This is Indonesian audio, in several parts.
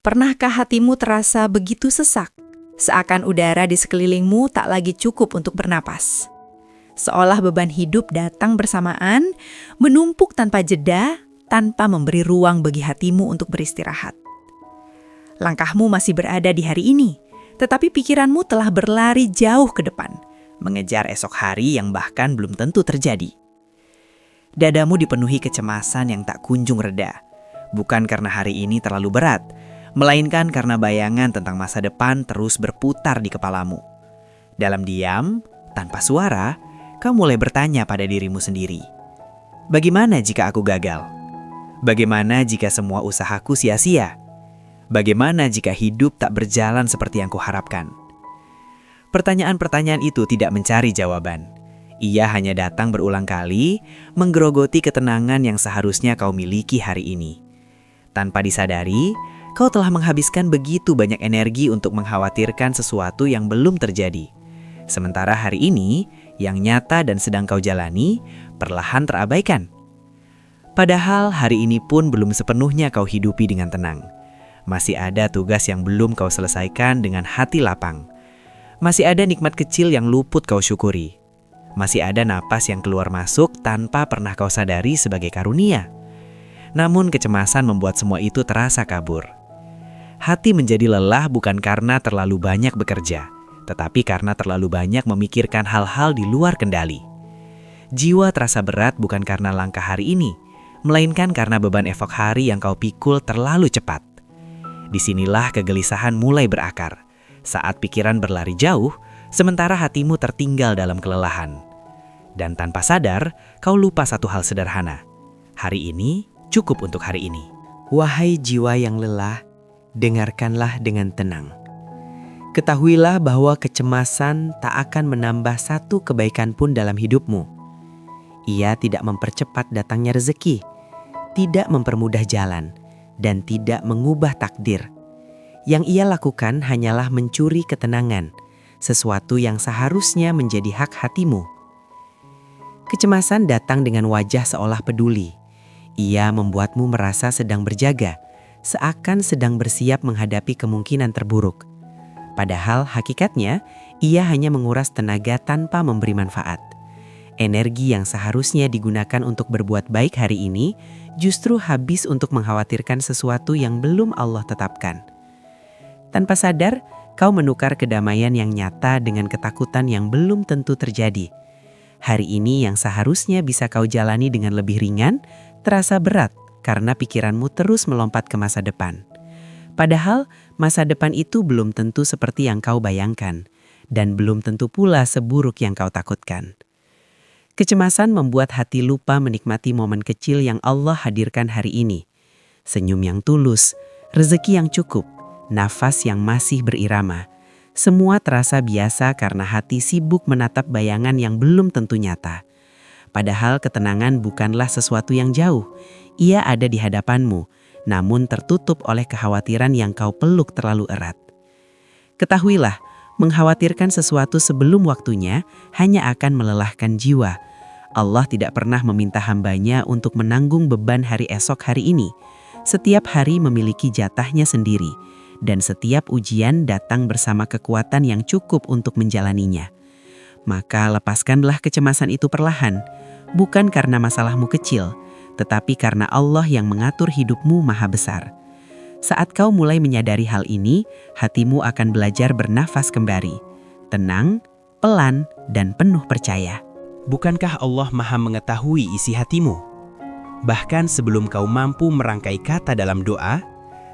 Pernahkah hatimu terasa begitu sesak? Seakan udara di sekelilingmu tak lagi cukup untuk bernapas. Seolah beban hidup datang bersamaan, menumpuk tanpa jeda, tanpa memberi ruang bagi hatimu untuk beristirahat. Langkahmu masih berada di hari ini, tetapi pikiranmu telah berlari jauh ke depan, mengejar esok hari yang bahkan belum tentu terjadi. Dadamu dipenuhi kecemasan yang tak kunjung reda, bukan karena hari ini terlalu berat, melainkan karena bayangan tentang masa depan terus berputar di kepalamu. Dalam diam, tanpa suara, kau mulai bertanya pada dirimu sendiri. Bagaimana jika aku gagal? Bagaimana jika semua usahaku sia-sia? Bagaimana jika hidup tak berjalan seperti yang kuharapkan? Pertanyaan-pertanyaan itu tidak mencari jawaban. Ia hanya datang berulang kali, menggerogoti ketenangan yang seharusnya kau miliki hari ini. Tanpa disadari, kau telah menghabiskan begitu banyak energi untuk mengkhawatirkan sesuatu yang belum terjadi. Sementara hari ini, yang nyata dan sedang kau jalani, perlahan terabaikan. Padahal hari ini pun belum sepenuhnya kau hidupi dengan tenang. Masih ada tugas yang belum kau selesaikan dengan hati lapang. Masih ada nikmat kecil yang luput kau syukuri. Masih ada napas yang keluar masuk tanpa pernah kau sadari sebagai karunia. Namun kecemasan membuat semua itu terasa kabur. Hati menjadi lelah bukan karena terlalu banyak bekerja, tetapi karena terlalu banyak memikirkan hal-hal di luar kendali. Jiwa terasa berat bukan karena langkah hari ini, melainkan karena beban esok hari yang kau pikul terlalu cepat. Disinilah kegelisahan mulai berakar, saat pikiran berlari jauh, sementara hatimu tertinggal dalam kelelahan. Dan tanpa sadar, kau lupa satu hal sederhana. Hari ini cukup untuk hari ini. Wahai jiwa yang lelah, dengarkanlah dengan tenang. Ketahuilah bahwa kecemasan tak akan menambah satu kebaikan pun dalam hidupmu. Ia tidak mempercepat datangnya rezeki, tidak mempermudah jalan, dan tidak mengubah takdir. Yang ia lakukan hanyalah mencuri ketenangan, sesuatu yang seharusnya menjadi hak hatimu. Kecemasan datang dengan wajah seolah peduli. Ia membuatmu merasa sedang berjaga, seakan sedang bersiap menghadapi kemungkinan terburuk. Padahal hakikatnya, ia hanya menguras tenaga tanpa memberi manfaat. Energi yang seharusnya digunakan untuk berbuat baik hari ini, justru habis untuk mengkhawatirkan sesuatu yang belum Allah tetapkan. Tanpa sadar, kau menukar kedamaian yang nyata dengan ketakutan yang belum tentu terjadi. Hari ini yang seharusnya bisa kau jalani dengan lebih ringan, terasa berat karena pikiranmu terus melompat ke masa depan. Padahal masa depan itu belum tentu seperti yang kau bayangkan, dan belum tentu pula seburuk yang kau takutkan. Kecemasan membuat hati lupa menikmati momen kecil yang Allah hadirkan hari ini. Senyum yang tulus, rezeki yang cukup, nafas yang masih berirama. Semua terasa biasa karena hati sibuk menatap bayangan yang belum tentu nyata. Padahal ketenangan bukanlah sesuatu yang jauh. Ia ada di hadapanmu, namun tertutup oleh kekhawatiran yang kau peluk terlalu erat. Ketahuilah, mengkhawatirkan sesuatu sebelum waktunya hanya akan melelahkan jiwa. Allah tidak pernah meminta hambanya untuk menanggung beban hari esok hari ini. Setiap hari memiliki jatahnya sendiri, dan setiap ujian datang bersama kekuatan yang cukup untuk menjalaninya. Maka lepaskanlah kecemasan itu perlahan, bukan karena masalahmu kecil, tetapi karena Allah yang mengatur hidupmu maha besar. Saat kau mulai menyadari hal ini, hatimu akan belajar bernafas kembali, tenang, pelan, dan penuh percaya. Bukankah Allah maha mengetahui isi hatimu? Bahkan sebelum kau mampu merangkai kata dalam doa,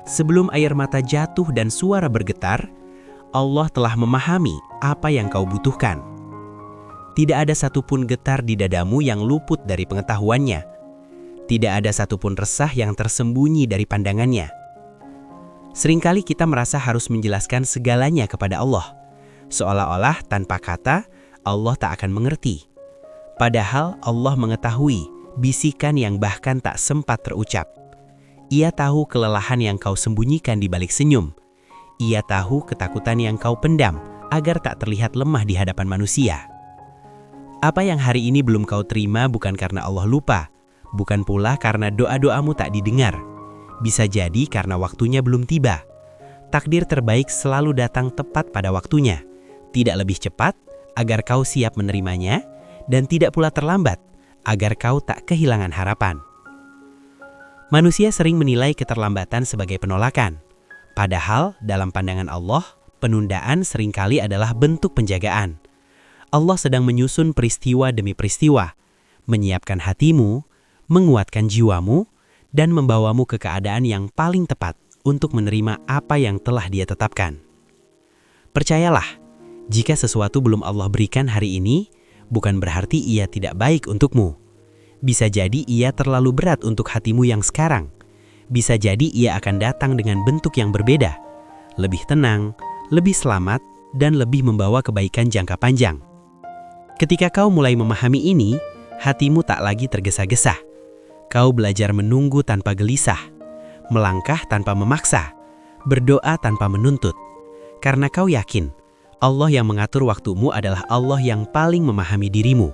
sebelum air mata jatuh dan suara bergetar, Allah telah memahami apa yang kau butuhkan. Tidak ada satupun getar di dadamu yang luput dari pengetahuannya. Tidak ada satupun resah yang tersembunyi dari pandangannya. Seringkali kita merasa harus menjelaskan segalanya kepada Allah, seolah-olah tanpa kata Allah tak akan mengerti. Padahal Allah mengetahui bisikan yang bahkan tak sempat terucap. Ia tahu kelelahan yang kau sembunyikan di balik senyum. Ia tahu ketakutan yang kau pendam agar tak terlihat lemah di hadapan manusia. Apa yang hari ini belum kau terima bukan karena Allah lupa, bukan pula karena doa-doamu tak didengar. Bisa jadi karena waktunya belum tiba, Takdir terbaik selalu datang tepat pada waktunya, tidak lebih cepat agar kau siap menerimanya, dan tidak pula terlambat agar kau tak kehilangan harapan. Manusia sering menilai keterlambatan sebagai penolakan, padahal dalam pandangan Allah, penundaan seringkali adalah bentuk penjagaan. Allah sedang menyusun peristiwa demi peristiwa, menyiapkan hatimu, menguatkan jiwamu, dan membawamu ke keadaan yang paling tepat untuk menerima apa yang telah Dia tetapkan. Percayalah, jika sesuatu belum Allah berikan hari ini, bukan berarti ia tidak baik untukmu. Bisa jadi ia terlalu berat untuk hatimu yang sekarang. Bisa jadi ia akan datang dengan bentuk yang berbeda, lebih tenang, lebih selamat, dan lebih membawa kebaikan jangka panjang. Ketika kau mulai memahami ini, hatimu tak lagi tergesa-gesa. Kau belajar menunggu tanpa gelisah, melangkah tanpa memaksa, berdoa tanpa menuntut. Karena kau yakin, Allah yang mengatur waktumu adalah Allah yang paling memahami dirimu.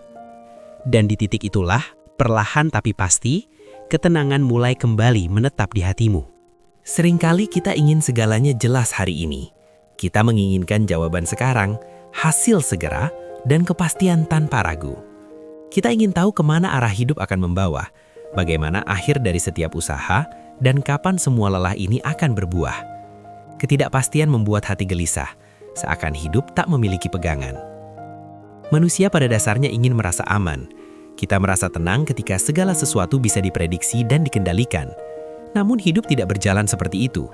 Dan di titik itulah, perlahan tapi pasti, ketenangan mulai kembali menetap di hatimu. Seringkali kita ingin segalanya jelas hari ini. Kita menginginkan jawaban sekarang, hasil segera, dan kepastian tanpa ragu. Kita ingin tahu kemana arah hidup akan membawa, bagaimana akhir dari setiap usaha, dan kapan semua lelah ini akan berbuah. Ketidakpastian membuat hati gelisah, seakan hidup tak memiliki pegangan. Manusia pada dasarnya ingin merasa aman. Kita merasa tenang ketika segala sesuatu bisa diprediksi dan dikendalikan. Namun hidup tidak berjalan seperti itu.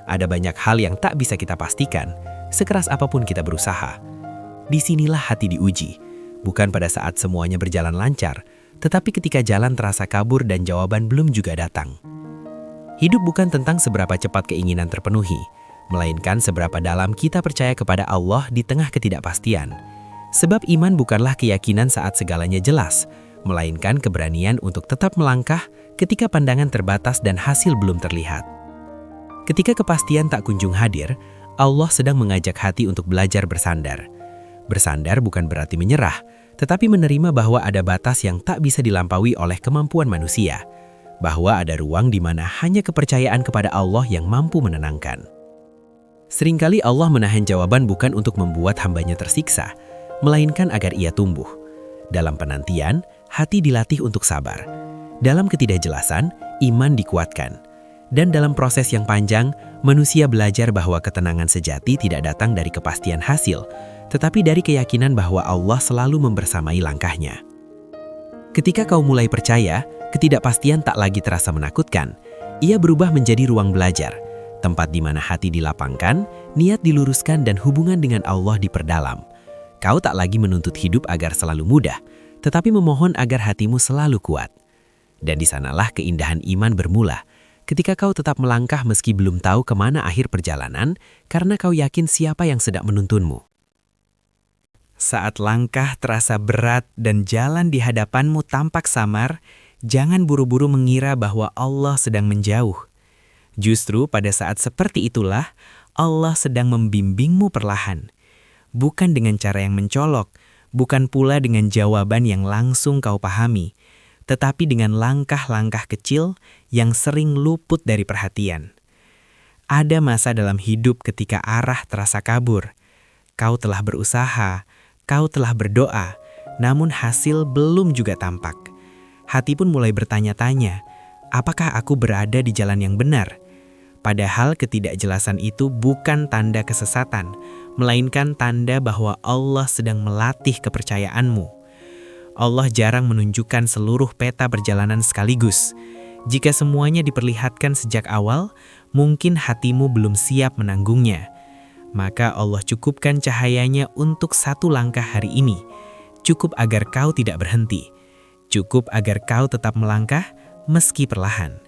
Ada banyak hal yang tak bisa kita pastikan, sekeras apapun kita berusaha. Disinilah hati diuji, bukan pada saat semuanya berjalan lancar, tetapi ketika jalan terasa kabur dan jawaban belum juga datang. Hidup bukan tentang seberapa cepat keinginan terpenuhi, melainkan seberapa dalam kita percaya kepada Allah di tengah ketidakpastian. Sebab iman bukanlah keyakinan saat segalanya jelas, melainkan keberanian untuk tetap melangkah ketika pandangan terbatas dan hasil belum terlihat. Ketika kepastian tak kunjung hadir, Allah sedang mengajak hati untuk belajar bersandar. Bersandar bukan berarti menyerah, tetapi menerima bahwa ada batas yang tak bisa dilampaui oleh kemampuan manusia, bahwa ada ruang di mana hanya kepercayaan kepada Allah yang mampu menenangkan. Seringkali Allah menahan jawaban bukan untuk membuat hambanya tersiksa, melainkan agar ia tumbuh. Dalam penantian, hati dilatih untuk sabar. Dalam ketidakjelasan, iman dikuatkan. Dan dalam proses yang panjang, manusia belajar bahwa ketenangan sejati tidak datang dari kepastian hasil, tetapi dari keyakinan bahwa Allah selalu membersamai langkahnya. Ketika kau mulai percaya, ketidakpastian tak lagi terasa menakutkan. Ia berubah menjadi ruang belajar, tempat di mana hati dilapangkan, niat diluruskan, dan hubungan dengan Allah diperdalam. Kau tak lagi menuntut hidup agar selalu mudah, tetapi memohon agar hatimu selalu kuat. Dan di sanalah keindahan iman bermula, ketika kau tetap melangkah meski belum tahu kemana akhir perjalanan, karena kau yakin siapa yang sedang menuntunmu. Saat langkah terasa berat dan jalan di hadapanmu tampak samar, jangan buru-buru mengira bahwa Allah sedang menjauh. Justru pada saat seperti itulah, Allah sedang membimbingmu perlahan. Bukan dengan cara yang mencolok, bukan pula dengan jawaban yang langsung kau pahami, tetapi dengan langkah-langkah kecil yang sering luput dari perhatian. Ada masa dalam hidup ketika arah terasa kabur. Kau telah berusaha, kau telah berdoa, namun hasil belum juga tampak. Hati pun mulai bertanya-tanya, apakah aku berada di jalan yang benar? Padahal ketidakjelasan itu bukan tanda kesesatan, melainkan tanda bahwa Allah sedang melatih kepercayaanmu. Allah jarang menunjukkan seluruh peta perjalanan sekaligus. Jika semuanya diperlihatkan sejak awal, mungkin hatimu belum siap menanggungnya. Maka Allah cukupkan cahayanya untuk satu langkah hari ini. Cukup agar kau tidak berhenti. Cukup agar kau tetap melangkah meski perlahan.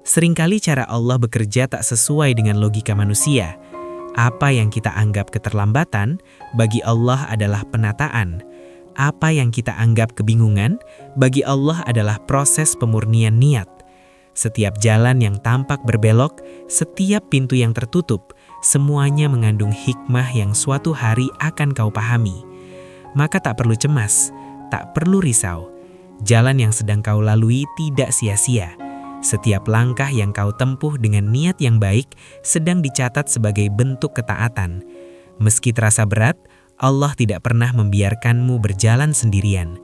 Seringkali cara Allah bekerja tak sesuai dengan logika manusia. Apa yang kita anggap keterlambatan, bagi Allah adalah penataan. Apa yang kita anggap kebingungan, bagi Allah adalah proses pemurnian niat. Setiap jalan yang tampak berbelok, setiap pintu yang tertutup, semuanya mengandung hikmah yang suatu hari akan kau pahami. Maka tak perlu cemas, tak perlu risau. Jalan yang sedang kau lalui tidak sia-sia. Setiap langkah yang kau tempuh dengan niat yang baik sedang dicatat sebagai bentuk ketaatan. Meski terasa berat, Allah tidak pernah membiarkanmu berjalan sendirian.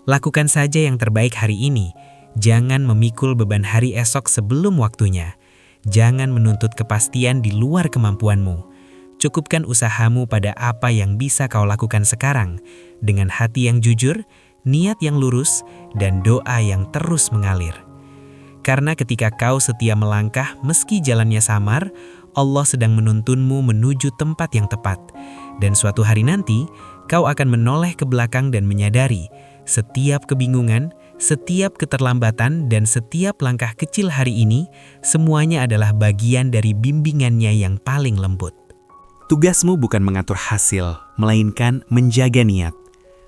Lakukan saja yang terbaik hari ini. Jangan memikul beban hari esok sebelum waktunya. Jangan menuntut kepastian di luar kemampuanmu. Cukupkan usahamu pada apa yang bisa kau lakukan sekarang, dengan hati yang jujur, niat yang lurus, dan doa yang terus mengalir. Karena ketika kau setia melangkah meski jalannya samar, Allah sedang menuntunmu menuju tempat yang tepat. Dan suatu hari nanti, kau akan menoleh ke belakang dan menyadari, setiap kebingungan, setiap keterlambatan, dan setiap langkah kecil hari ini, semuanya adalah bagian dari bimbingannya yang paling lembut. Tugasmu bukan mengatur hasil, melainkan menjaga niat.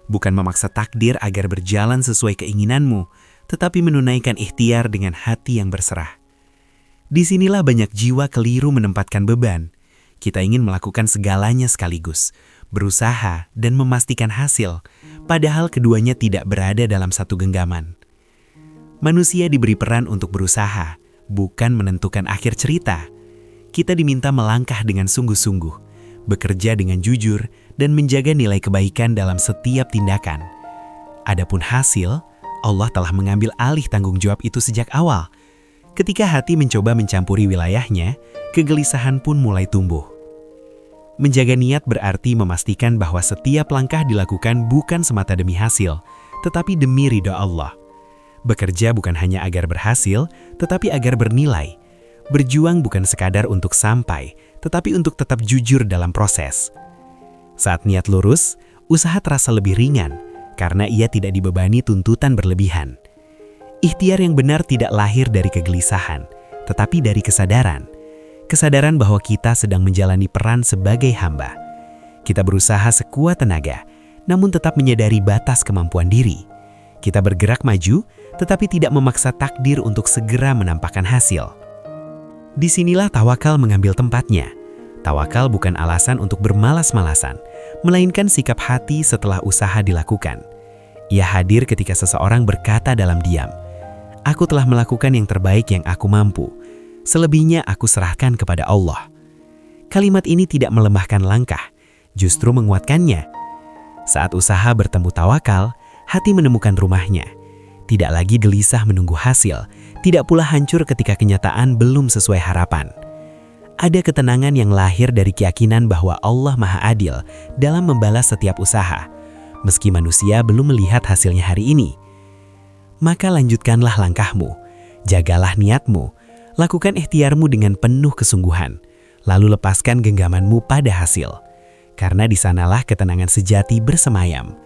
Bukan memaksa takdir agar berjalan sesuai keinginanmu, tetapi menunaikan ikhtiar dengan hati yang berserah. Disinilah banyak jiwa keliru menempatkan beban. Kita ingin melakukan segalanya sekaligus, berusaha dan memastikan hasil, padahal keduanya tidak berada dalam satu genggaman. Manusia diberi peran untuk berusaha, bukan menentukan akhir cerita. Kita diminta melangkah dengan sungguh-sungguh, bekerja dengan jujur, dan menjaga nilai kebaikan dalam setiap tindakan. Adapun hasil, Allah telah mengambil alih tanggung jawab itu sejak awal. Ketika hati mencoba mencampuri wilayahnya, kegelisahan pun mulai tumbuh. Menjaga niat berarti memastikan bahwa setiap langkah dilakukan bukan semata demi hasil, tetapi demi ridha Allah. Bekerja bukan hanya agar berhasil, tetapi agar bernilai. Berjuang bukan sekadar untuk sampai, tetapi untuk tetap jujur dalam proses. Saat niat lurus, usaha terasa lebih ringan, karena ia tidak dibebani tuntutan berlebihan. Ikhtiar yang benar tidak lahir dari kegelisahan, tetapi dari kesadaran. Kesadaran bahwa kita sedang menjalani peran sebagai hamba. Kita berusaha sekuat tenaga, namun tetap menyadari batas kemampuan diri. Kita bergerak maju, tetapi tidak memaksa takdir untuk segera menampakkan hasil. Disinilah tawakal mengambil tempatnya. Tawakal bukan alasan untuk bermalas-malasan, melainkan sikap hati setelah usaha dilakukan. Ia hadir ketika seseorang berkata dalam diam, "Aku telah melakukan yang terbaik yang aku mampu. Selebihnya aku serahkan kepada Allah." Kalimat ini tidak melemahkan langkah, justru menguatkannya. Saat usaha bertemu tawakal, hati menemukan rumahnya. Tidak lagi gelisah menunggu hasil, tidak pula hancur ketika kenyataan belum sesuai harapan. Ada ketenangan yang lahir dari keyakinan bahwa Allah Maha Adil dalam membalas setiap usaha, meski manusia belum melihat hasilnya hari ini. Maka lanjutkanlah langkahmu, jagalah niatmu, lakukan ikhtiarmu dengan penuh kesungguhan, lalu lepaskan genggamanmu pada hasil. Karena di sanalah ketenangan sejati bersemayam.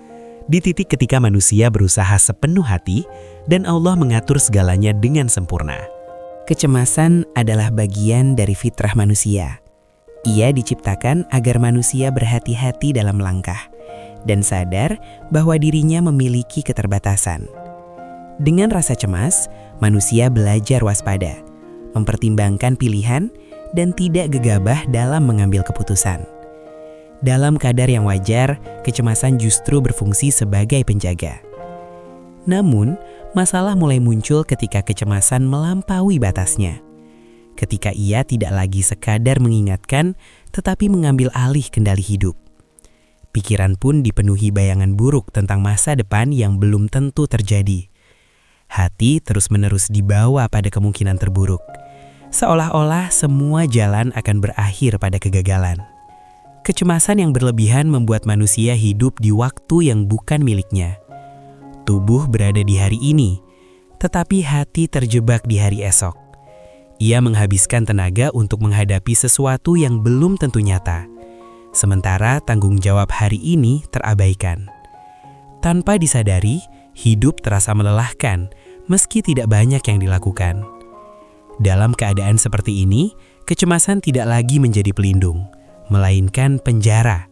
Di titik ketika manusia berusaha sepenuh hati dan Allah mengatur segalanya dengan sempurna. Kecemasan adalah bagian dari fitrah manusia. Ia diciptakan agar manusia berhati-hati dalam langkah dan sadar bahwa dirinya memiliki keterbatasan. Dengan rasa cemas, manusia belajar waspada, mempertimbangkan pilihan, dan tidak gegabah dalam mengambil keputusan. Dalam kadar yang wajar, kecemasan justru berfungsi sebagai penjaga. Namun, masalah mulai muncul ketika kecemasan melampaui batasnya. Ketika ia tidak lagi sekadar mengingatkan, tetapi mengambil alih kendali hidup. Pikiran pun dipenuhi bayangan buruk tentang masa depan yang belum tentu terjadi. Hati terus-menerus dibawa pada kemungkinan terburuk. Seolah-olah semua jalan akan berakhir pada kegagalan. Kecemasan yang berlebihan membuat manusia hidup di waktu yang bukan miliknya. Tubuh berada di hari ini, tetapi hati terjebak di hari esok. Ia menghabiskan tenaga untuk menghadapi sesuatu yang belum tentu nyata, sementara tanggung jawab hari ini terabaikan. Tanpa disadari, hidup terasa melelahkan, meski tidak banyak yang dilakukan. Dalam keadaan seperti ini, kecemasan tidak lagi menjadi pelindung, melainkan penjara.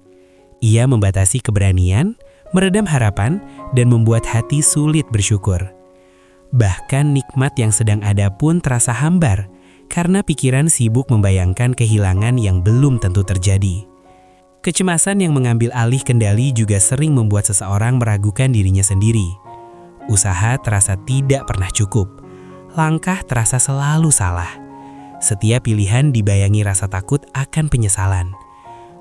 Ia membatasi keberanian, meredam harapan, dan membuat hati sulit bersyukur. Bahkan nikmat yang sedang ada pun terasa hambar, karena pikiran sibuk membayangkan kehilangan yang belum tentu terjadi. Kecemasan yang mengambil alih kendali juga sering membuat seseorang meragukan dirinya sendiri. Usaha terasa tidak pernah cukup. langkah terasa selalu salah. Setiap pilihan dibayangi rasa takut akan penyesalan.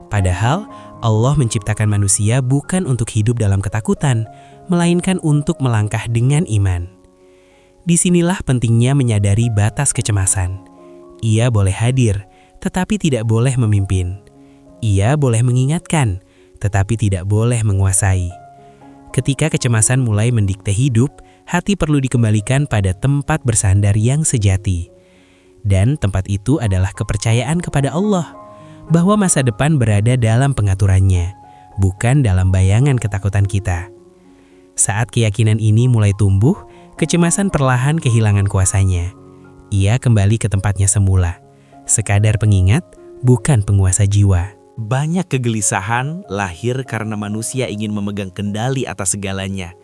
Padahal Allah menciptakan manusia bukan untuk hidup dalam ketakutan, melainkan untuk melangkah dengan iman. Disinilah pentingnya menyadari batas kecemasan. Ia boleh hadir, tetapi tidak boleh memimpin. Ia boleh mengingatkan, tetapi tidak boleh menguasai. Ketika kecemasan mulai mendikte hidup, hati perlu dikembalikan pada tempat bersandar yang sejati. Dan tempat itu adalah kepercayaan kepada Allah, bahwa masa depan berada dalam pengaturannya, bukan dalam bayangan ketakutan kita. Saat keyakinan ini mulai tumbuh, kecemasan perlahan kehilangan kuasanya. Ia kembali ke tempatnya semula, sekadar pengingat, bukan penguasa jiwa. Banyak kegelisahan lahir karena manusia ingin memegang kendali atas segalanya.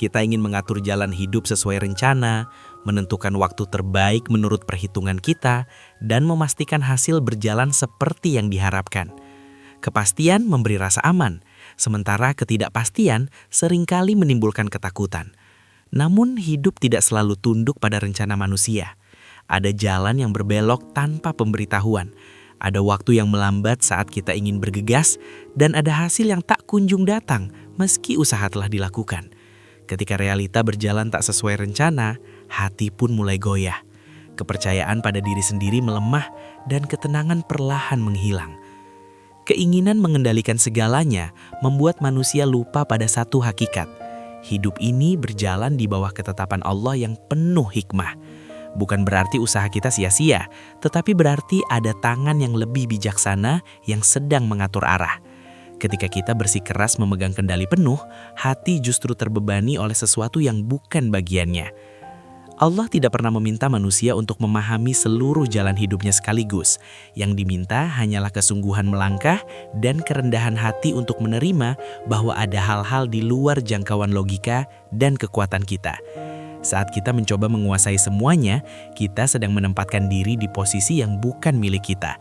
Kita ingin mengatur jalan hidup sesuai rencana, menentukan waktu terbaik menurut perhitungan kita, dan memastikan hasil berjalan seperti yang diharapkan. Kepastian memberi rasa aman, sementara ketidakpastian seringkali menimbulkan ketakutan. Namun hidup tidak selalu tunduk pada rencana manusia. Ada jalan yang berbelok tanpa pemberitahuan. Ada waktu yang melambat saat kita ingin bergegas, dan ada hasil yang tak kunjung datang meski usaha telah dilakukan. Ketika realita berjalan tak sesuai rencana, hati pun mulai goyah. Kepercayaan pada diri sendiri melemah dan ketenangan perlahan menghilang. Keinginan mengendalikan segalanya membuat manusia lupa pada satu hakikat. Hidup ini berjalan di bawah ketetapan Allah yang penuh hikmah. Bukan berarti usaha kita sia-sia, tetapi berarti ada tangan yang lebih bijaksana yang sedang mengatur arah. Ketika kita bersikeras memegang kendali penuh, hati justru terbebani oleh sesuatu yang bukan bagiannya. Allah tidak pernah meminta manusia untuk memahami seluruh jalan hidupnya sekaligus. Yang diminta hanyalah kesungguhan melangkah dan kerendahan hati untuk menerima bahwa ada hal-hal di luar jangkauan logika dan kekuatan kita. Saat kita mencoba menguasai semuanya, kita sedang menempatkan diri di posisi yang bukan milik kita.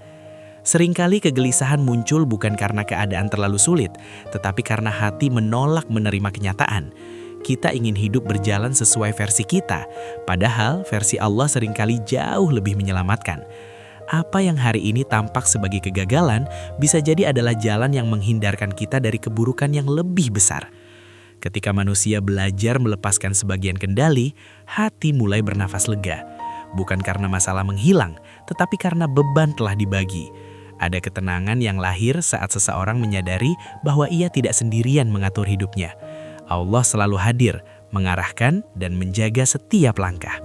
Seringkali kegelisahan muncul bukan karena keadaan terlalu sulit, tetapi karena hati menolak menerima kenyataan. Kita ingin hidup berjalan sesuai versi kita, padahal versi Allah seringkali jauh lebih menyelamatkan. Apa yang hari ini tampak sebagai kegagalan bisa jadi adalah jalan yang menghindarkan kita dari keburukan yang lebih besar. Ketika manusia belajar melepaskan sebagian kendali, hati mulai bernafas lega. Bukan karena masalah menghilang, tetapi karena beban telah dibagi. Ada ketenangan yang lahir saat seseorang menyadari bahwa ia tidak sendirian mengatur hidupnya. Allah selalu hadir, mengarahkan dan menjaga setiap langkah.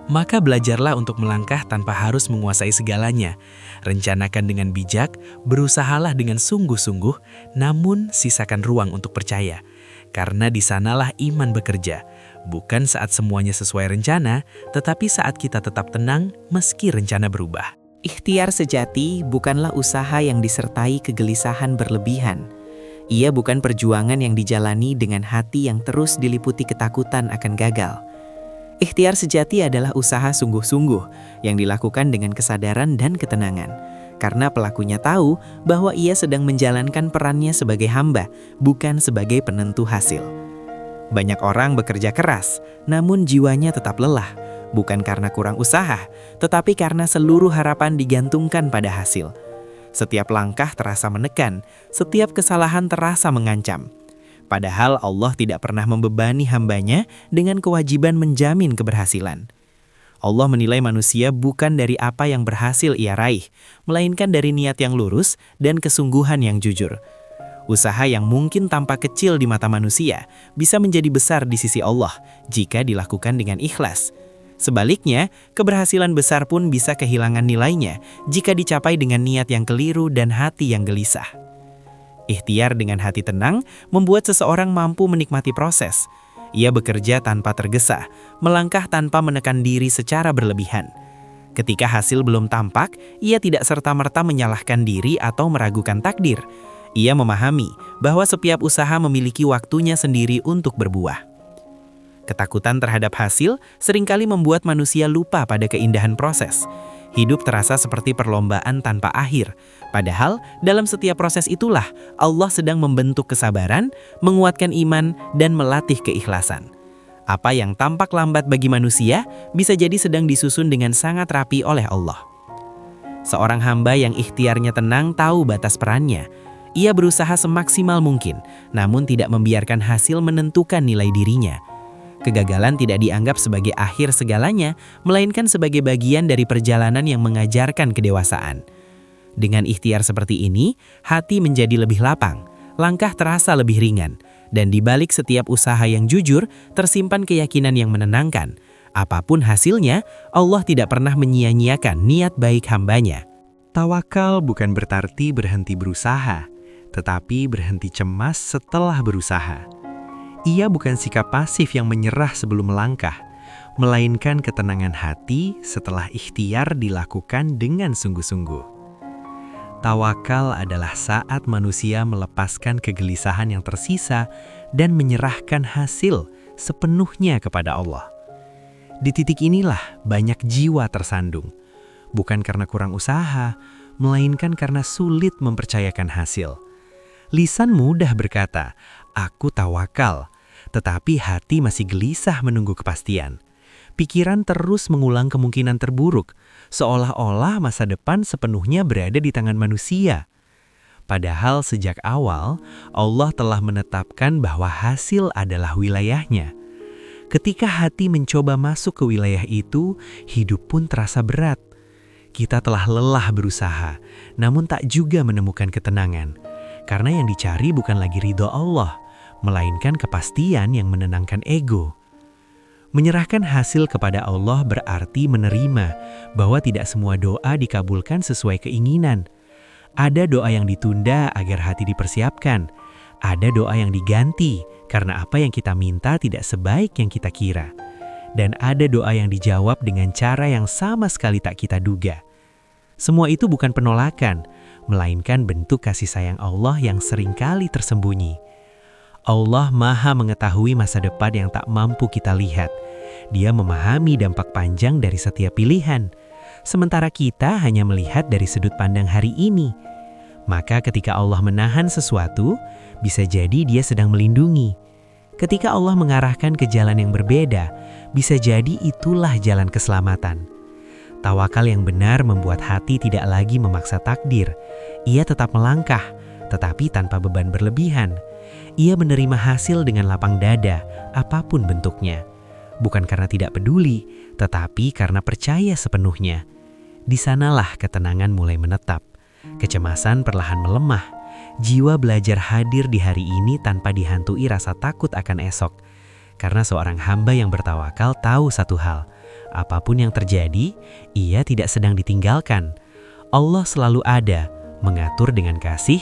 Maka belajarlah untuk melangkah tanpa harus menguasai segalanya. Rencanakan dengan bijak, berusahalah dengan sungguh-sungguh, namun sisakan ruang untuk percaya. Karena di sanalah iman bekerja. Bukan saat semuanya sesuai rencana, tetapi saat kita tetap tenang meski rencana berubah. Ikhtiar sejati bukanlah usaha yang disertai kegelisahan berlebihan. Ia bukan perjuangan yang dijalani dengan hati yang terus diliputi ketakutan akan gagal. Ikhtiar sejati adalah usaha sungguh-sungguh yang dilakukan dengan kesadaran dan ketenangan. Karena pelakunya tahu bahwa ia sedang menjalankan perannya sebagai hamba, bukan sebagai penentu hasil. Banyak orang bekerja keras, namun jiwanya tetap lelah. Bukan karena kurang usaha, tetapi karena seluruh harapan digantungkan pada hasil. Setiap langkah terasa menekan, setiap kesalahan terasa mengancam. Padahal Allah tidak pernah membebani hambanya dengan kewajiban menjamin keberhasilan. Allah menilai manusia bukan dari apa yang berhasil ia raih, melainkan dari niat yang lurus dan kesungguhan yang jujur. Usaha yang mungkin tampak kecil di mata manusia bisa menjadi besar di sisi Allah jika dilakukan dengan ikhlas. Sebaliknya, keberhasilan besar pun bisa kehilangan nilainya jika dicapai dengan niat yang keliru dan hati yang gelisah. Ikhtiar dengan hati tenang membuat seseorang mampu menikmati proses. Ia bekerja tanpa tergesa, melangkah tanpa menekan diri secara berlebihan. Ketika hasil belum tampak, ia tidak serta-merta menyalahkan diri atau meragukan takdir. Ia memahami bahwa setiap usaha memiliki waktunya sendiri untuk berbuah. Ketakutan terhadap hasil seringkali membuat manusia lupa pada keindahan proses. Hidup terasa seperti perlombaan tanpa akhir. Padahal dalam setiap proses itulah Allah sedang membentuk kesabaran, menguatkan iman, dan melatih keikhlasan. Apa yang tampak lambat bagi manusia bisa jadi sedang disusun dengan sangat rapi oleh Allah. Seorang hamba yang ikhtiarnya tenang tahu batas perannya. Ia berusaha semaksimal mungkin, namun tidak membiarkan hasil menentukan nilai dirinya. Kegagalan tidak dianggap sebagai akhir segalanya, melainkan sebagai bagian dari perjalanan yang mengajarkan kedewasaan. Dengan ikhtiar seperti ini, hati menjadi lebih lapang, langkah terasa lebih ringan, dan di balik setiap usaha yang jujur, tersimpan keyakinan yang menenangkan. Apapun hasilnya, Allah tidak pernah menyia-nyiakan niat baik hambanya. Tawakal bukan berarti berhenti berusaha, tetapi berhenti cemas setelah berusaha. Ia bukan sikap pasif yang menyerah sebelum melangkah, melainkan ketenangan hati setelah ikhtiar dilakukan dengan sungguh-sungguh. Tawakal adalah saat manusia melepaskan kegelisahan yang tersisa dan menyerahkan hasil sepenuhnya kepada Allah. Di titik inilah banyak jiwa tersandung, bukan karena kurang usaha, melainkan karena sulit mempercayakan hasil. Lisan mudah berkata, "Aku tawakal," tetapi hati masih gelisah menunggu kepastian. Pikiran terus mengulang kemungkinan terburuk, seolah-olah masa depan sepenuhnya berada di tangan manusia. Padahal sejak awal, Allah telah menetapkan bahwa hasil adalah wilayahnya. Ketika hati mencoba masuk ke wilayah itu, hidup pun terasa berat. Kita telah lelah berusaha, namun tak juga menemukan ketenangan. Karena yang dicari bukan lagi ridho Allah, melainkan kepastian yang menenangkan ego. Menyerahkan hasil kepada Allah berarti menerima bahwa tidak semua doa dikabulkan sesuai keinginan. Ada doa yang ditunda agar hati dipersiapkan. Ada doa yang diganti karena apa yang kita minta tidak sebaik yang kita kira. Dan ada doa yang dijawab dengan cara yang sama sekali tak kita duga. Semua itu bukan penolakan, melainkan bentuk kasih sayang Allah yang seringkali tersembunyi. Allah Maha mengetahui masa depan yang tak mampu kita lihat. Dia memahami dampak panjang dari setiap pilihan. Sementara kita hanya melihat dari sudut pandang hari ini. Maka ketika Allah menahan sesuatu, bisa jadi Dia sedang melindungi. Ketika Allah mengarahkan ke jalan yang berbeda, bisa jadi itulah jalan keselamatan. Tawakal yang benar membuat hati tidak lagi memaksa takdir. Ia tetap melangkah, tetapi tanpa beban berlebihan. Ia menerima hasil dengan lapang dada, apapun bentuknya. Bukan karena tidak peduli, tetapi karena percaya sepenuhnya. Di sanalah ketenangan mulai menetap. Kecemasan perlahan melemah. Jiwa belajar hadir di hari ini tanpa dihantui rasa takut akan esok. Karena seorang hamba yang bertawakal tahu satu hal. Apapun yang terjadi, ia tidak sedang ditinggalkan. Allah selalu ada, mengatur dengan kasih,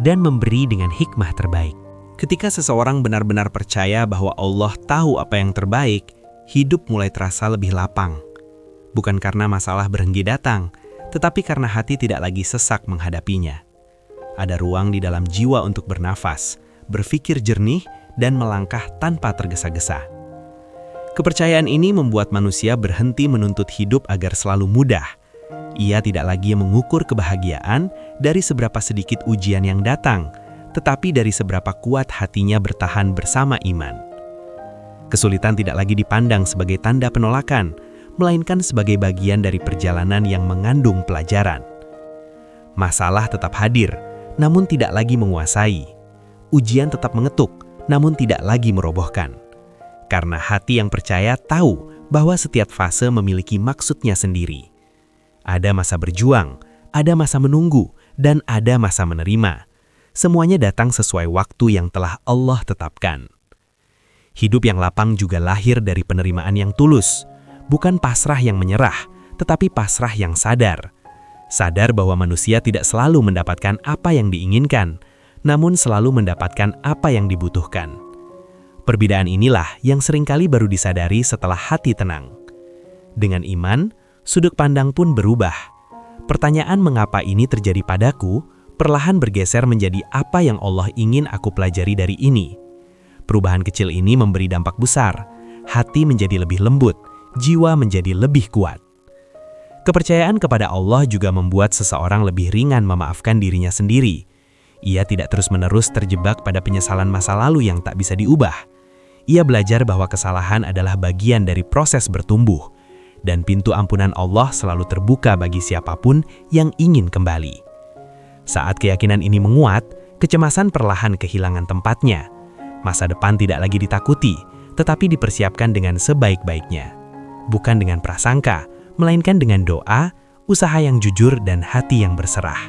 dan memberi dengan hikmah terbaik. Ketika seseorang benar-benar percaya bahwa Allah tahu apa yang terbaik, hidup mulai terasa lebih lapang. Bukan karena masalah berhenti datang, tetapi karena hati tidak lagi sesak menghadapinya. Ada ruang di dalam jiwa untuk bernafas, berpikir jernih, dan melangkah tanpa tergesa-gesa. Kepercayaan ini membuat manusia berhenti menuntut hidup agar selalu mudah. Ia tidak lagi mengukur kebahagiaan dari seberapa sedikit ujian yang datang, tetapi dari seberapa kuat hatinya bertahan bersama iman. Kesulitan tidak lagi dipandang sebagai tanda penolakan, melainkan sebagai bagian dari perjalanan yang mengandung pelajaran. Masalah tetap hadir, namun tidak lagi menguasai. Ujian tetap mengetuk, namun tidak lagi merobohkan. Karena hati yang percaya tahu bahwa setiap fase memiliki maksudnya sendiri. Ada masa berjuang, ada masa menunggu, dan ada masa menerima. Semuanya datang sesuai waktu yang telah Allah tetapkan. Hidup yang lapang juga lahir dari penerimaan yang tulus, bukan pasrah yang menyerah, tetapi pasrah yang sadar. Sadar bahwa manusia tidak selalu mendapatkan apa yang diinginkan, namun selalu mendapatkan apa yang dibutuhkan. Perbedaan inilah yang seringkali baru disadari setelah hati tenang. Dengan iman, sudut pandang pun berubah. Pertanyaan mengapa ini terjadi padaku perlahan bergeser menjadi apa yang Allah ingin aku pelajari dari ini. Perubahan kecil ini memberi dampak besar. Hati menjadi lebih lembut, jiwa menjadi lebih kuat. Kepercayaan kepada Allah juga membuat seseorang lebih ringan memaafkan dirinya sendiri. Ia tidak terus-menerus terjebak pada penyesalan masa lalu yang tak bisa diubah. ia belajar bahwa kesalahan adalah bagian dari proses bertumbuh, dan pintu ampunan Allah selalu terbuka bagi siapapun yang ingin kembali. Saat keyakinan ini menguat, kecemasan perlahan kehilangan tempatnya. Masa depan tidak lagi ditakuti, tetapi dipersiapkan dengan sebaik-baiknya. Bukan dengan prasangka, melainkan dengan doa, usaha yang jujur, dan hati yang berserah.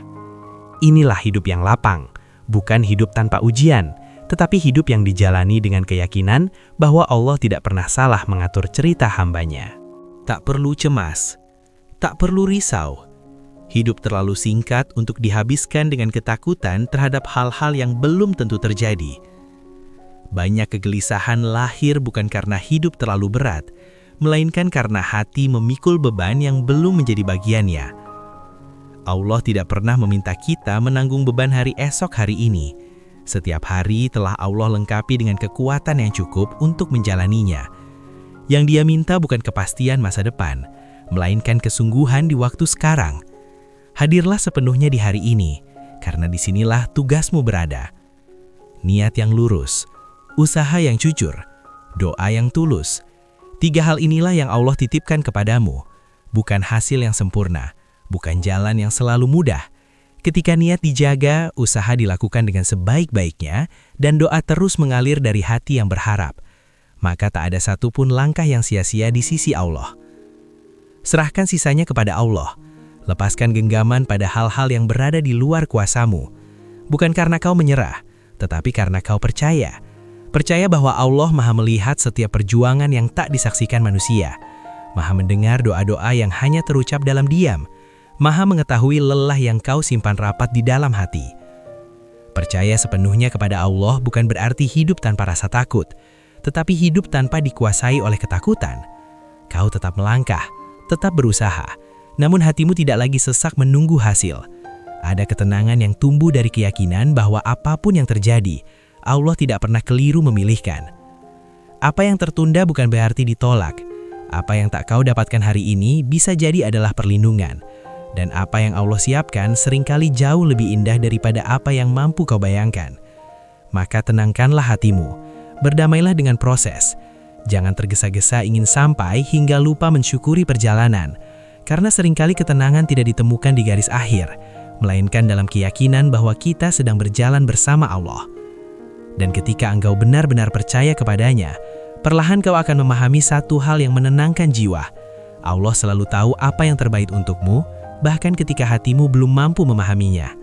Inilah hidup yang lapang, bukan hidup tanpa ujian, tetapi hidup yang dijalani dengan keyakinan bahwa Allah tidak pernah salah mengatur cerita hambanya. Tak perlu cemas, tak perlu risau. Hidup terlalu singkat untuk dihabiskan dengan ketakutan terhadap hal-hal yang belum tentu terjadi. Banyak kegelisahan lahir bukan karena hidup terlalu berat, melainkan karena hati memikul beban yang belum menjadi bagiannya. Allah tidak pernah meminta kita menanggung beban hari esok hari ini. Setiap hari telah Allah lengkapi dengan kekuatan yang cukup untuk menjalaninya. Yang Dia minta bukan kepastian masa depan, melainkan kesungguhan di waktu sekarang. Hadirlah sepenuhnya di hari ini, karena disinilah tugasmu berada. Niat yang lurus, usaha yang jujur, doa yang tulus. 3 hal inilah yang Allah titipkan kepadamu, bukan hasil yang sempurna, bukan jalan yang selalu mudah. Ketika niat dijaga, usaha dilakukan dengan sebaik-baiknya, dan doa terus mengalir dari hati yang berharap, maka tak ada satupun langkah yang sia-sia di sisi Allah. Serahkan sisanya kepada Allah. Lepaskan genggaman pada hal-hal yang berada di luar kuasamu. Bukan karena kau menyerah, tetapi karena kau percaya. Percaya bahwa Allah Maha melihat setiap perjuangan yang tak disaksikan manusia. Maha mendengar doa-doa yang hanya terucap dalam diam. Maha mengetahui lelah yang kau simpan rapat di dalam hati. Percaya sepenuhnya kepada Allah bukan berarti hidup tanpa rasa takut, tetapi hidup tanpa dikuasai oleh ketakutan. Kau tetap melangkah, tetap berusaha, namun hatimu tidak lagi sesak menunggu hasil. Ada ketenangan yang tumbuh dari keyakinan bahwa apapun yang terjadi, Allah tidak pernah keliru memilihkan. Apa yang tertunda bukan berarti ditolak. Apa yang tak kau dapatkan hari ini bisa jadi adalah perlindungan. Dan apa yang Allah siapkan seringkali jauh lebih indah daripada apa yang mampu kau bayangkan. Maka tenangkanlah hatimu, berdamailah dengan proses. Jangan tergesa-gesa ingin sampai hingga lupa mensyukuri perjalanan. Karena seringkali ketenangan tidak ditemukan di garis akhir, melainkan dalam keyakinan bahwa kita sedang berjalan bersama Allah. Dan ketika engkau benar-benar percaya kepadanya, perlahan kau akan memahami satu hal yang menenangkan jiwa. Allah selalu tahu apa yang terbaik untukmu, bahkan ketika hatimu belum mampu memahaminya.